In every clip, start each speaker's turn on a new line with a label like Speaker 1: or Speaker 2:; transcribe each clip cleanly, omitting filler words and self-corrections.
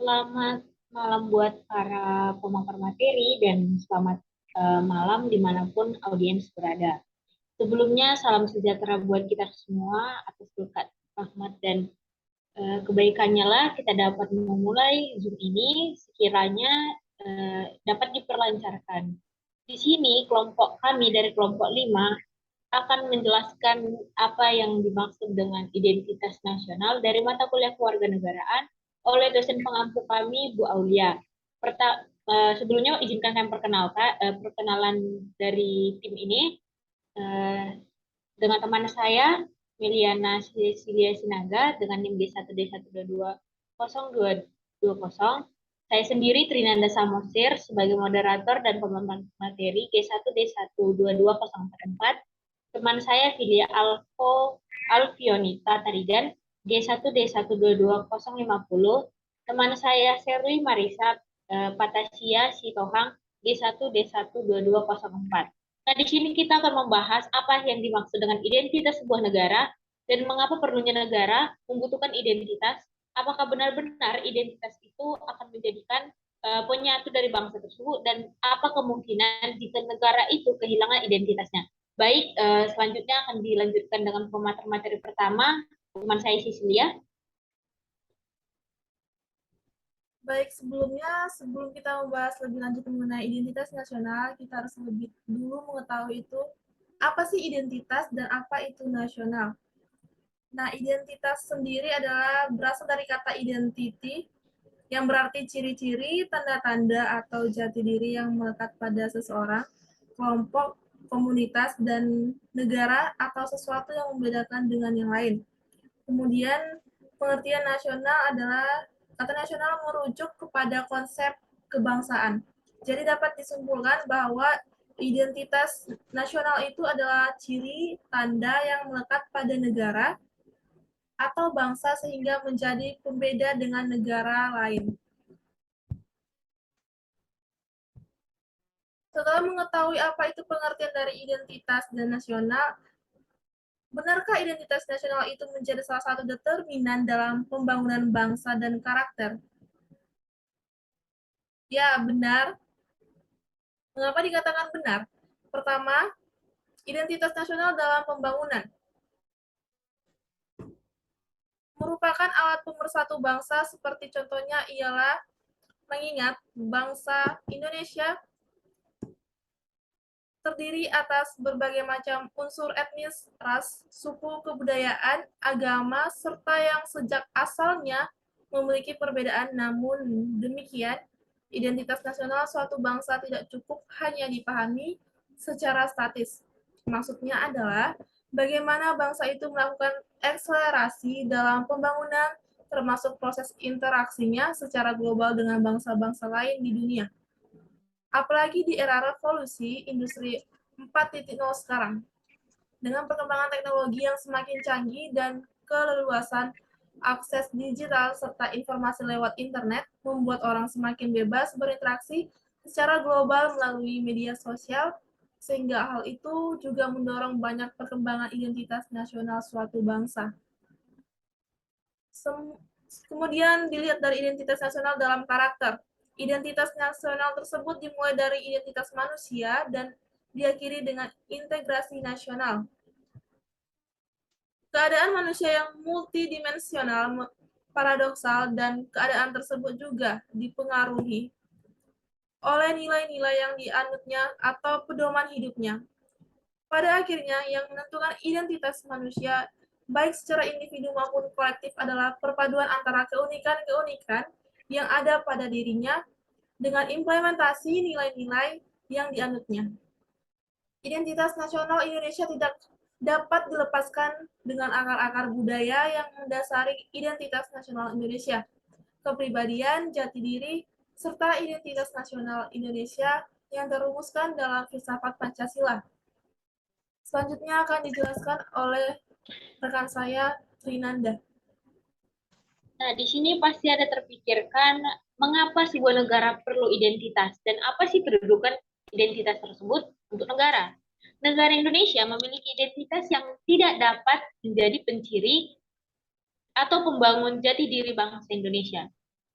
Speaker 1: Selamat malam buat para pemaparan materi dan selamat malam dimanapun audiens berada. Sebelumnya salam sejahtera buat kita semua atas berkat rahmat dan kebaikannya lah kita dapat memulai Zoom ini sekiranya dapat diperlancarkan. Di sini kelompok kami dari kelompok 5 akan menjelaskan apa yang dimaksud dengan identitas nasional dari mata kuliah kewarganegaraan oleh dosen pengampu kami, Bu Aulia. Sebelumnya izinkan saya perkenalan dari tim ini dengan teman saya Miliana Cecilia Sinaga dengan NIM G1D1220220. Saya sendiri Trinanda Samosir sebagai moderator dan pembahasan materi G1D12204. Teman saya Filia Alfionita Tarigan G1D12250. Teman saya Serwi Marisa Patasia Sitohang G1D12204. Nah, di sini kita akan membahas apa yang dimaksud dengan identitas sebuah negara dan mengapa perlunya negara membutuhkan identitas. Apakah benar-benar identitas itu akan menjadikan penyatu dari bangsa tersebut dan apa kemungkinan jika negara itu kehilangan identitasnya. Baik, selanjutnya akan dilanjutkan dengan pemateri materi pertama, teman saya Cecilia.
Speaker 2: Baik, sebelum kita membahas lebih lanjut mengenai identitas nasional, kita harus lebih dulu mengetahui itu apa sih identitas dan apa itu nasional. Nah, identitas sendiri adalah berasal dari kata identity yang berarti ciri-ciri, tanda-tanda atau jati diri yang melekat pada seseorang, kelompok, komunitas, dan negara atau sesuatu yang membedakan dengan yang lain. Kemudian pengertian nasional adalah kata nasional merujuk kepada konsep kebangsaan. Jadi dapat disimpulkan bahwa identitas nasional itu adalah ciri tanda yang melekat pada negara atau bangsa sehingga menjadi pembeda dengan negara lain. Setelah mengetahui apa itu pengertian dari identitas dan nasional, benarkah identitas nasional itu menjadi salah satu determinan dalam pembangunan bangsa dan karakter? Ya, benar. Mengapa dikatakan benar? Pertama, identitas nasional dalam pembangunan merupakan alat pemersatu bangsa seperti contohnya ialah mengingat bangsa Indonesia terdiri atas berbagai macam unsur etnis, ras, suku, kebudayaan, agama, serta yang sejak asalnya memiliki perbedaan. Namun demikian, identitas nasional suatu bangsa tidak cukup hanya dipahami secara statis. Maksudnya adalah bagaimana bangsa itu melakukan akselerasi dalam pembangunan termasuk proses interaksinya secara global dengan bangsa-bangsa lain di dunia. Apalagi di era revolusi industri 4.0 sekarang. Dengan perkembangan teknologi yang semakin canggih dan keleluasan akses digital serta informasi lewat internet membuat orang semakin bebas berinteraksi secara global melalui media sosial, sehingga hal itu juga mendorong banyak perkembangan identitas nasional suatu bangsa. Kemudian dilihat dari identitas nasional dalam karakter. Identitas nasional tersebut dimulai dari identitas manusia dan diakhiri dengan integrasi nasional. Keadaan manusia yang multidimensional, paradoksal, dan keadaan tersebut juga dipengaruhi oleh nilai-nilai yang dianutnya atau pedoman hidupnya. Pada akhirnya, yang menentukan identitas manusia, baik secara individu maupun kolektif, adalah perpaduan antara keunikan-keunikan yang ada pada dirinya dengan implementasi nilai-nilai yang dianutnya. Identitas nasional Indonesia tidak dapat dilepaskan dengan akar-akar budaya yang mendasari identitas nasional Indonesia, kepribadian, jati diri, serta identitas nasional Indonesia yang terumuskan dalam filsafat Pancasila. Selanjutnya akan dijelaskan oleh rekan saya, Trinanda.
Speaker 1: Nah, di sini pasti ada terpikirkan mengapa sebuah negara perlu identitas dan apa sih kedudukan identitas tersebut untuk negara. Negara Indonesia memiliki identitas yang tidak dapat menjadi penciri atau pembangun jati diri bangsa Indonesia.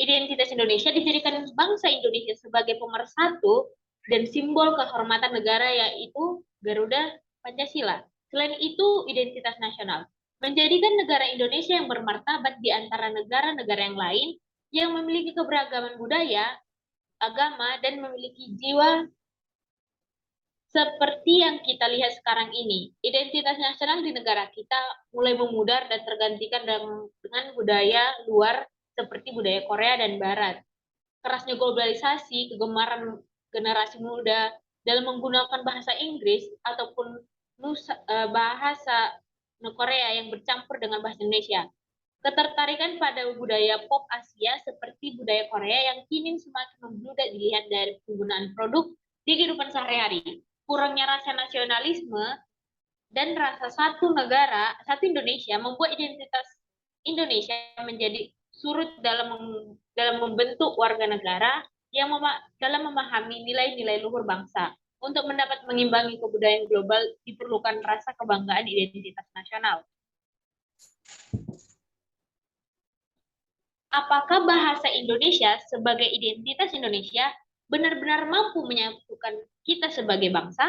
Speaker 1: identitas Indonesia dijadikan bangsa Indonesia sebagai pemersatu dan simbol kehormatan negara yaitu Garuda Pancasila. Selain itu, identitas nasional menjadikan negara Indonesia yang bermartabat di antara negara-negara yang lain yang memiliki keberagaman budaya, agama, dan memiliki jiwa seperti yang kita lihat sekarang ini. Identitas nasional di negara kita mulai memudar dan tergantikan dengan budaya luar seperti budaya Korea dan Barat. Kerasnya globalisasi, kegemaran generasi muda dalam menggunakan bahasa Inggris ataupun bahasa Korea yang bercampur dengan bahasa Indonesia. Ketertarikan pada budaya pop Asia seperti budaya Korea yang kini semakin membludak dilihat dari penggunaan produk di kehidupan sehari-hari. Kurangnya rasa nasionalisme dan rasa satu negara, satu Indonesia membuat identitas Indonesia menjadi surut dalam membentuk warga negara yang dalam memahami nilai-nilai luhur bangsa. Untuk mendapat mengimbangi kebudayaan global diperlukan rasa kebanggaan identitas nasional. Apakah bahasa Indonesia sebagai identitas Indonesia benar-benar mampu menyatukan kita sebagai bangsa?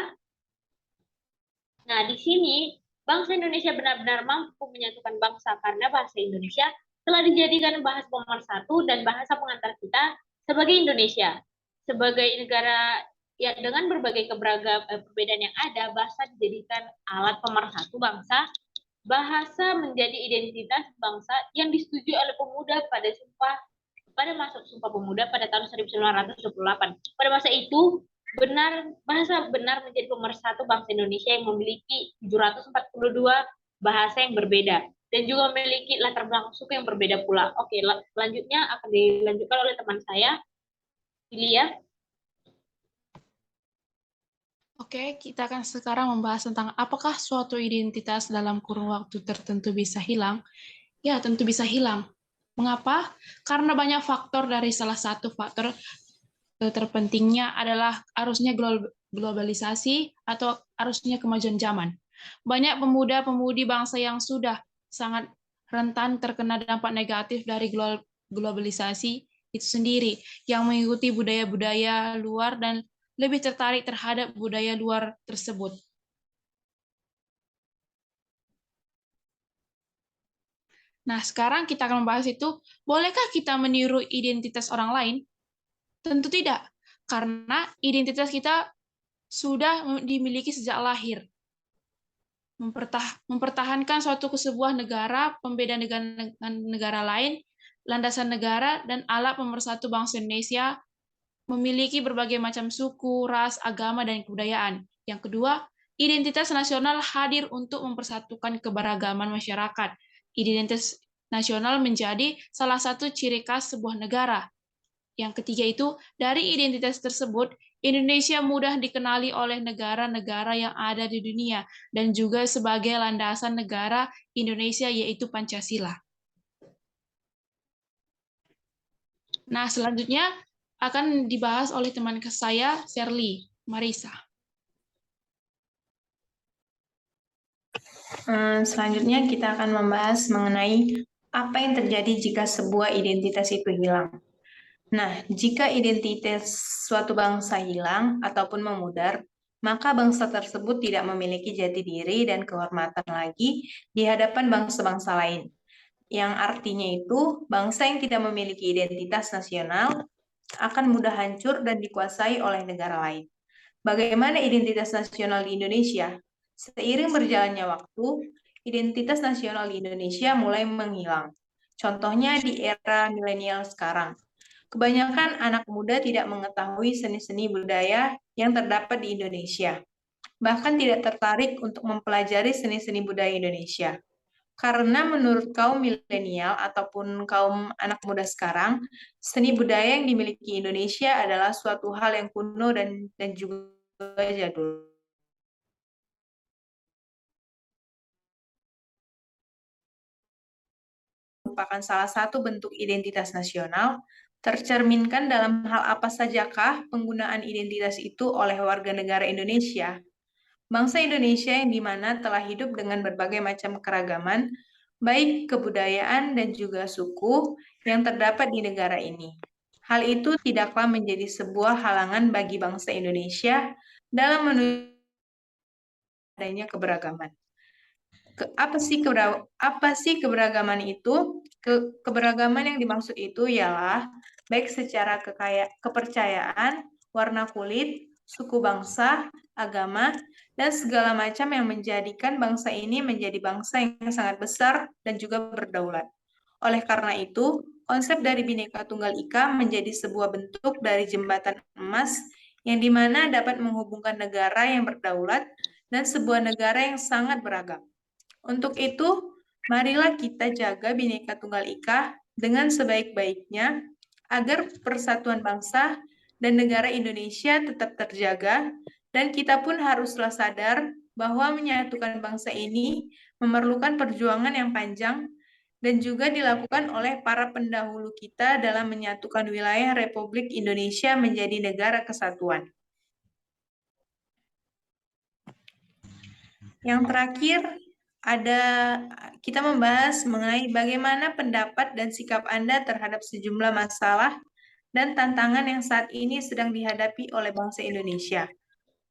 Speaker 1: Nah, di sini bangsa Indonesia benar-benar mampu menyatukan bangsa karena bahasa Indonesia telah dijadikan bahasa pemersatu dan bahasa pengantar kita sebagai Indonesia. Sebagai negara ya dengan berbagai perbedaan yang ada, bahasa dijadikan alat pemersatu bangsa. Bahasa menjadi identitas bangsa yang disetujui oleh pemuda pada masa Sumpah Pemuda pada tahun 1928. Pada masa itu, bahasa benar menjadi pemersatu bangsa Indonesia yang memiliki 742 bahasa yang berbeda dan juga memiliki latar belakang suku yang berbeda pula. Oke, selanjutnya akan dilanjutkan oleh teman saya, Ilya.
Speaker 3: Oke, kita akan sekarang membahas tentang apakah suatu identitas dalam kurun waktu tertentu bisa hilang. Ya, tentu bisa hilang. Mengapa? Karena banyak faktor. Dari salah satu faktor terpentingnya adalah arusnya globalisasi atau arusnya kemajuan zaman. Banyak pemuda-pemudi bangsa yang sudah sangat rentan terkena dampak negatif dari globalisasi itu sendiri, yang mengikuti budaya-budaya luar dan lebih tertarik terhadap budaya luar tersebut. Nah, sekarang kita akan membahas itu, bolehkah kita meniru identitas orang lain? Tentu tidak, karena identitas kita sudah dimiliki sejak lahir. Mempertahankan suatu sebuah negara, pembeda negara lain, landasan negara, dan alat pemersatu bangsa Indonesia memiliki berbagai macam suku, ras, agama, dan kebudayaan. Yang kedua, identitas nasional hadir untuk mempersatukan keberagaman masyarakat. Identitas nasional menjadi salah satu ciri khas sebuah negara. Yang ketiga itu, dari identitas tersebut, Indonesia mudah dikenali oleh negara-negara yang ada di dunia, dan juga sebagai landasan negara Indonesia, yaitu Pancasila. Nah, selanjutnya akan dibahas oleh teman saya, Shirley Marisa.
Speaker 4: Selanjutnya kita akan membahas mengenai apa yang terjadi jika sebuah identitas itu hilang. Nah, jika identitas suatu bangsa hilang ataupun memudar, maka bangsa tersebut tidak memiliki jati diri dan kehormatan lagi di hadapan bangsa-bangsa lain. Yang artinya itu, bangsa yang tidak memiliki identitas nasional akan mudah hancur dan dikuasai oleh negara lain. Bagaimana identitas nasional di Indonesia? Seiring berjalannya waktu, identitas nasional di Indonesia mulai menghilang. Contohnya di era milenial sekarang. Kebanyakan anak muda tidak mengetahui seni-seni budaya yang terdapat di Indonesia. Bahkan tidak tertarik untuk mempelajari seni-seni budaya Indonesia. Karena menurut kaum milenial ataupun kaum anak muda sekarang, seni budaya yang dimiliki Indonesia adalah suatu hal yang kuno dan juga jadul. Merupakan salah satu bentuk identitas nasional, tercerminkan dalam hal apa sajakah penggunaan identitas itu oleh warga negara Indonesia. Bangsa Indonesia yang dimana telah hidup dengan berbagai macam keragaman, baik kebudayaan dan juga suku yang terdapat di negara ini. Hal itu tidaklah menjadi sebuah halangan bagi bangsa Indonesia dalam menuju adanya keberagaman. Apa sih keberagaman itu? Keberagaman yang dimaksud itu ialah baik secara kepercayaan, warna kulit, suku bangsa, agama, dan segala macam yang menjadikan bangsa ini menjadi bangsa yang sangat besar dan juga berdaulat. Oleh karena itu, konsep dari Bhinneka Tunggal Ika menjadi sebuah bentuk dari jembatan emas yang dimana dapat menghubungkan negara yang berdaulat dan sebuah negara yang sangat beragam. Untuk itu, marilah kita jaga Bhinneka Tunggal Ika dengan sebaik-baiknya agar persatuan bangsa dan negara Indonesia tetap terjaga, dan kita pun haruslah sadar bahwa menyatukan bangsa ini memerlukan perjuangan yang panjang dan juga dilakukan oleh para pendahulu kita dalam menyatukan wilayah Republik Indonesia menjadi negara kesatuan. Yang terakhir, kita membahas mengenai bagaimana pendapat dan sikap Anda terhadap sejumlah masalah dan tantangan yang saat ini sedang dihadapi oleh bangsa Indonesia.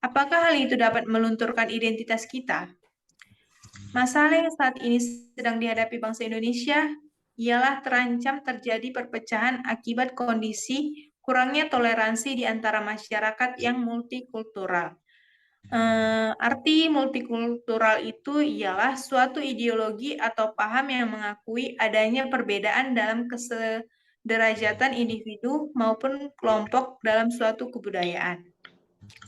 Speaker 4: Apakah hal itu dapat melunturkan identitas kita? Masalah yang saat ini sedang dihadapi bangsa Indonesia ialah terancam terjadi perpecahan akibat kondisi kurangnya toleransi di antara masyarakat yang multikultural. Arti multikultural itu ialah suatu ideologi atau paham yang mengakui adanya perbedaan dalam kesederajatan individu maupun kelompok dalam suatu kebudayaan.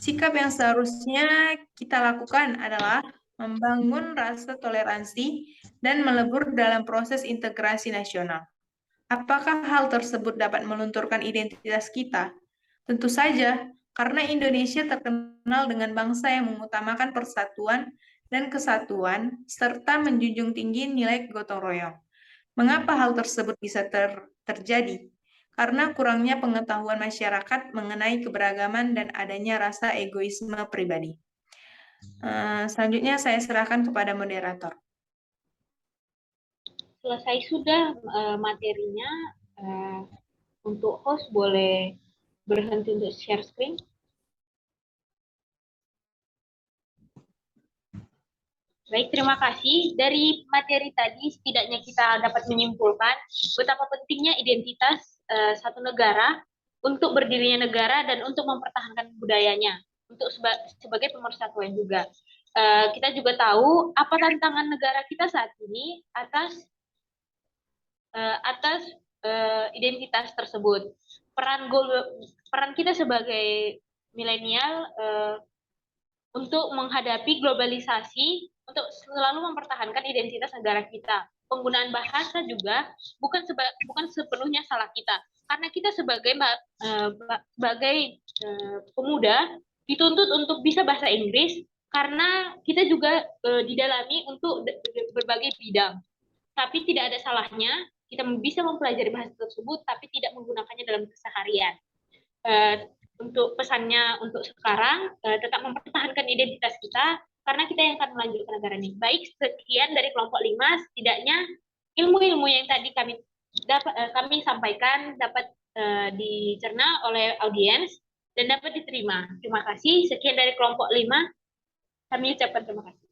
Speaker 4: Sikap yang seharusnya kita lakukan adalah membangun rasa toleransi dan melebur dalam proses integrasi nasional. Apakah hal tersebut dapat melunturkan identitas kita? Tentu saja, karena Indonesia terkenal dengan bangsa yang mengutamakan persatuan dan kesatuan, serta menjunjung tinggi nilai gotong royong. Mengapa hal tersebut bisa terjadi? Karena kurangnya pengetahuan masyarakat mengenai keberagaman dan adanya rasa egoisme pribadi. Selanjutnya saya serahkan kepada moderator.
Speaker 1: Selesai sudah materinya. Untuk host boleh berhenti untuk share screen. Baik, terima kasih. Dari materi tadi, setidaknya kita dapat menyimpulkan betapa pentingnya identitas satu negara untuk berdirinya negara dan untuk mempertahankan budayanya, untuk sebagai pemersatuan juga. Kita juga tahu apa tantangan negara kita saat ini atas identitas tersebut. Peran kita sebagai milenial untuk menghadapi globalisasi, untuk selalu mempertahankan identitas negara kita. Penggunaan bahasa juga bukan sepenuhnya salah kita, karena kita sebagai pemuda dituntut untuk bisa bahasa Inggris, karena kita juga didalami untuk berbagai bidang. Tapi tidak ada salahnya kita bisa mempelajari bahasa tersebut, tapi tidak menggunakannya dalam keseharian. Untuk pesannya untuk sekarang, tetap mempertahankan identitas kita, karena kita yang akan melanjutkan negara ini. Baik, sekian dari kelompok 5, setidaknya ilmu-ilmu yang tadi kami sampaikan dapat dicerna oleh audiens dan dapat diterima. Terima kasih. Sekian dari kelompok 5, kami ucapkan terima kasih.